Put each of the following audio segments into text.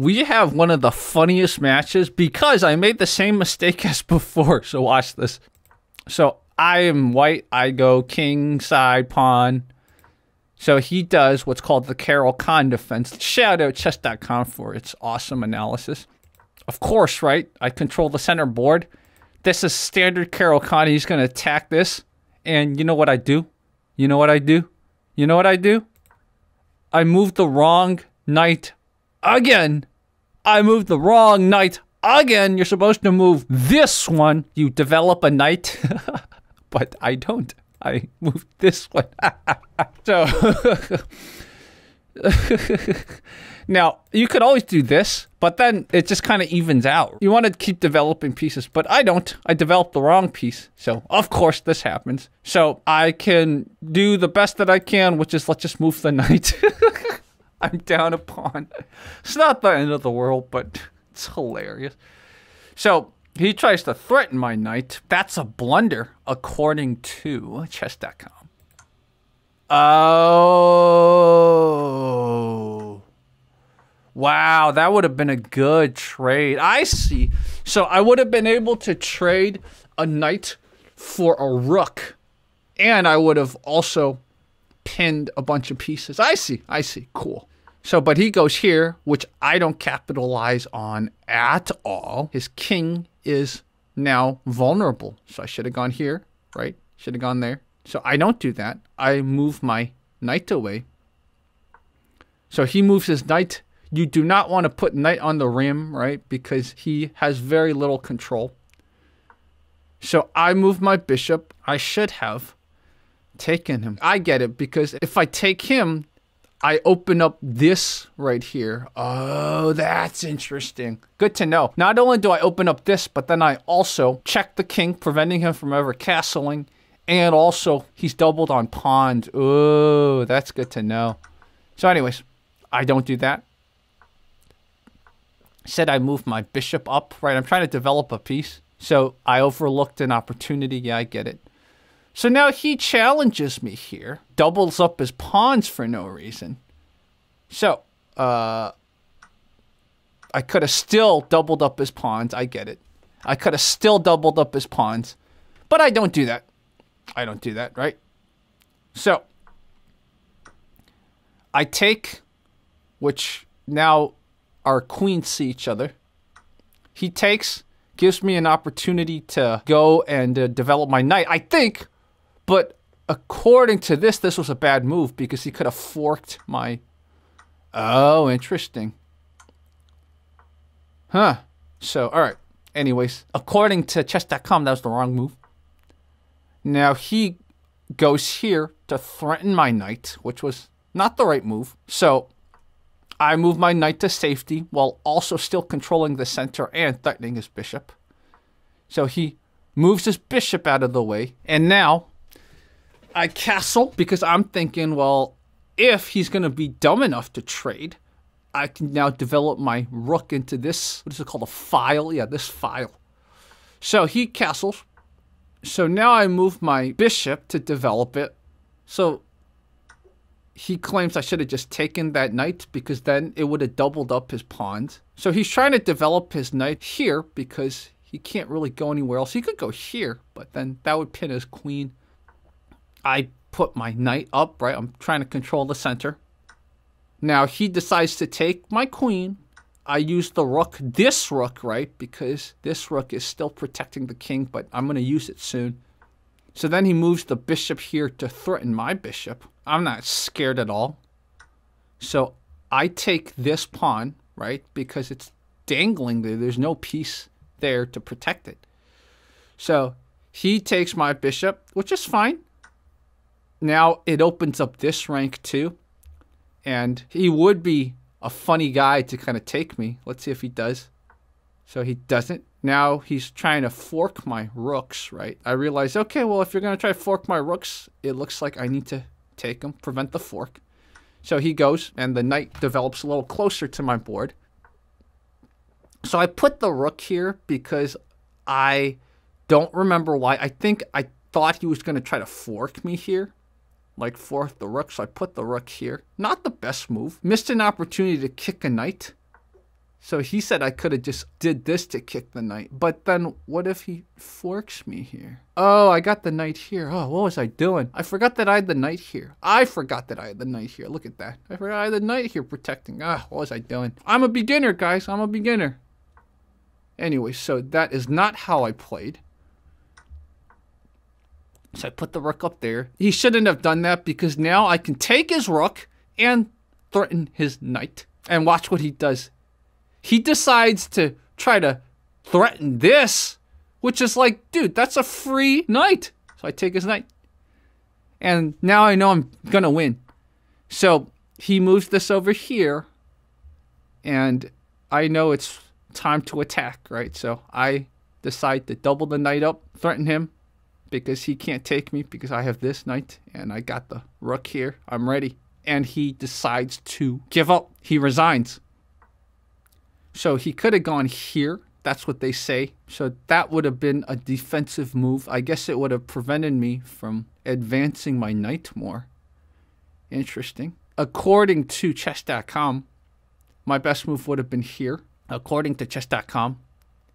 we have one of the funniest matches because I made the same mistake as before. So watch this. So I am white. I go king, side, pawn. So he does what's called the Caro-Kann defense. Shout out chess.com for its awesome analysis. Of course, right? I control the center board. This is standard Caro-Kann. He's going to attack this. And you know what I do? You know what I do? You know what I do? I move the wrong knight again. I moved the wrong knight again. You're supposed to move this one. You develop a knight. But I don't. I moved this one. So, now, you could always do this, but then it just kind of evens out. You want to keep developing pieces, but I don't. I developed the wrong piece. So, of course, this happens. So, I can do the best that I can, which is let's just move the knight. I'm down a pawn. It's not the end of the world, but it's hilarious. So, he tries to threaten my knight. That's a blunder, according to chess.com. Oh. Wow, that would have been a good trade. I see. So I would have been able to trade a knight for a rook. And I would have also pinned a bunch of pieces. I see. Cool. So, but he goes here, which I don't capitalize on at all. His king is now vulnerable. So I should have gone here, right? Should have gone there. So I don't do that. I move my knight away. So he moves his knight. You do not want to put knight on the rim, right? Because he has very little control. So I move my bishop. I should have taken him. I get it, because if I take him, I open up this right here. Oh, that's interesting. Good to know. Not only do I open up this, but then I also check the king, preventing him from ever castling. And also, he's doubled on pawns. Oh, that's good to know. So anyways, I don't do that. Said I moved my bishop up, right? I'm trying to develop a piece. So I overlooked an opportunity. Yeah, I get it. So now he challenges me here, doubles up his pawns for no reason. So, I could have still doubled up his pawns. I get it. I could have still doubled up his pawns, but I don't do that. I don't do that, right? So, I take, which now our queens see each other. He takes, gives me an opportunity to go and develop my knight, I think. But according to this was a bad move because he could have forked my... Oh, interesting. Huh. So, all right. Anyways, according to chess.com, that was the wrong move. Now, he goes here to threaten my knight, which was not the right move. So, I move my knight to safety while also still controlling the center and threatening his bishop. So, he moves his bishop out of the way. And now... I castle because I'm thinking, well, if he's going to be dumb enough to trade, I can now develop my rook into this, what is it called, a file? Yeah, this file. So he castles. So now I move my bishop to develop it. So he claims I should have just taken that knight because then it would have doubled up his pawns. So he's trying to develop his knight here because he can't really go anywhere else. He could go here, but then that would pin his queen. I put my knight up, right? I'm trying to control the center. Now, he decides to take my queen. I use the rook, this rook, right? Because this rook is still protecting the king, but I'm going to use it soon. So then he moves the bishop here to threaten my bishop. I'm not scared at all. So I take this pawn, right? Because it's dangling there. There's no piece there to protect it. So he takes my bishop, which is fine. Now it opens up this rank too. And he would be a funny guy to kind of take me. Let's see if he does. So he doesn't. Now he's trying to fork my rooks, right? I realize, okay, well, if you're going to try to fork my rooks, it looks like I need to take them, prevent the fork. So he goes, and the knight develops a little closer to my board. So I put the rook here because I don't remember why. I think I thought he was going to try to fork me here. Like fork the rook, so I put the rook here. Not the best move. Missed an opportunity to kick a knight. So he said I could have just did this to kick the knight. But then what if he forks me here? Oh, I got the knight here. Oh, what was I doing? I forgot that I had the knight here. I forgot that I had the knight here. Look at that. I forgot I had the knight here protecting. Ah, what was I doing? I'm a beginner, guys. I'm a beginner. Anyway, so that is not how I played. So I put the rook up there. He shouldn't have done that because now I can take his rook and threaten his knight. And watch what he does. He decides to try to threaten this, which is like, dude, that's a free knight. So I take his knight. And now I know I'm going to win. So he moves this over here. And I know it's time to attack, right? So I decide to double the knight up, threaten him, because he can't take me because I have this knight. And I got the rook here. I'm ready. And he decides to give up. He resigns. So he could have gone here. That's what they say. So that would have been a defensive move. I guess it would have prevented me from advancing my knight more. Interesting. According to chess.com, my best move would have been here. According to chess.com,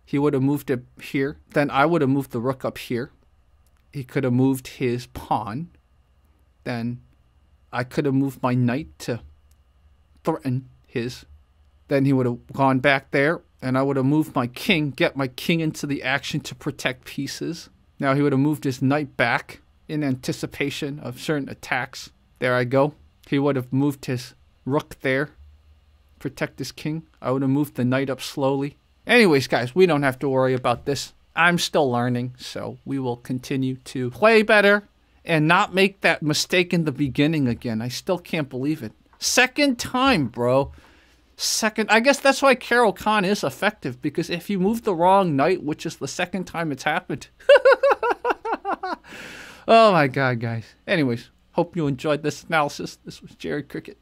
he would have moved it here. Then I would have moved the rook up here. He could have moved his pawn. Then I could have moved my knight to threaten his. Then he would have gone back there, and I would have moved my king, get my king into the action to protect pieces. Now he would have moved his knight back in anticipation of certain attacks. There I go. He would have moved his rook there, protect his king. I would have moved the knight up slowly. Anyways, guys, we don't have to worry about this. I'm still learning, so we will continue to play better and not make that mistake in the beginning again. I still can't believe it. Second time, bro. Second, I guess that's why Caro-Kann is effective, because if you move the wrong knight, which is the second time it's happened. Oh my God, guys. Anyways, hope you enjoyed this analysis. This was JerryCricket.